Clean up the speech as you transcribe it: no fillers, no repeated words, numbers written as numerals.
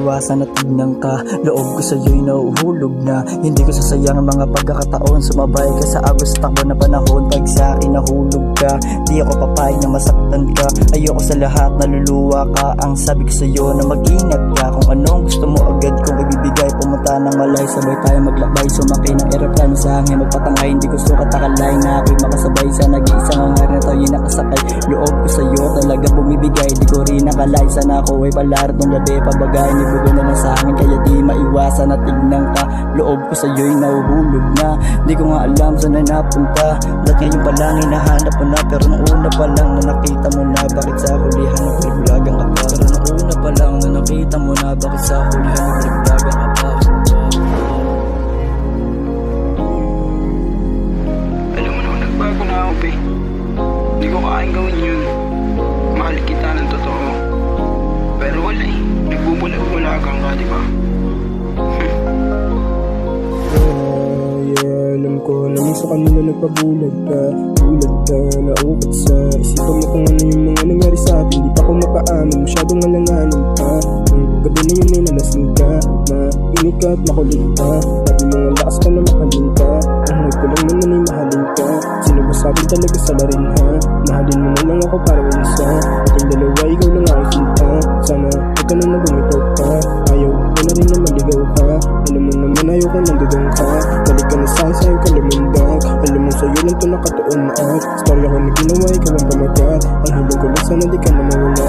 maiwasan na tignan ka. Loob ko sa'yo'y nauhulog na. Hindi ko sasayang ang mga pagkakataon. Sumabay ka sa agos takbo na panahon. Pag sa'kin nahulog ka, di ako papayag na masaktan ka. Ayoko sa lahat naluluwa ka. Ang sabi ko sa'yo na mag-ingat ka. Kung anong gusto mo agad kong ibibigay. Pumunta ng malay, sabay tayo maglakbay. Sumakay ng aeroplano sa hangin, magpatangay. Hindi ko sukat akalay na ako'y makasabay sa nag-iisang hangar na tayo'y nakasakay. Loob ko sa'yo talaga bumibigay. Di ko rin nakalay, sana ako ay palarat ng gabi. Pabagay, nibugo na lang sa akin, kaya di maiwasan na tignan ka. Loob ko sa'yo'y nahuhulog na. Di ko nga alam saan na napunta. Ba't ngayon pa lang hinahanap mo na. Pero nung una pa lang na nakita mo na, bakit sa hulihan nagulaglagan ka pa? Pero nung una pa lang na nakita mo na, bakit sa hulihan nagulaglagan ka pa? Alam mo naman, nagbago na ako, babe. Hindi ko kayang gawin yun. Mahal kita ng totoo. Pero wala eh. Nagbubulag-bulagang ka, di ba? Alam ko naman sa kanila nagpabulag ka. Bulag ka, naukot sa isipan mo kung ano yung mga nangyari sa atin. Di pa ako mapaamin, masyadong alanganin ka. Gabi na yun ay nalasing ka. Mainit ka at makulit ka. Sabi mo nga lakas ka na makaling ka. Ang hangad ko lang naman ay mahalin ka. Sino ba sabi talaga sa larin ha? Mahalin mo na lang ako para isa. Ating dalawa, ikaw lang ako sinta. Sana huwag ka na bumitaw ka. Ayaw ko na rin na maligaw ka. Alam mo naman ayaw ko nandagang ka. Balik ka na sa'yo sa'yo ka lumundag. Alam mo sa'yo lang ito nakatuon na at storya ko na ginawa, ikaw ang pamagat. Ang hilang ko lang sana di ka na mawala.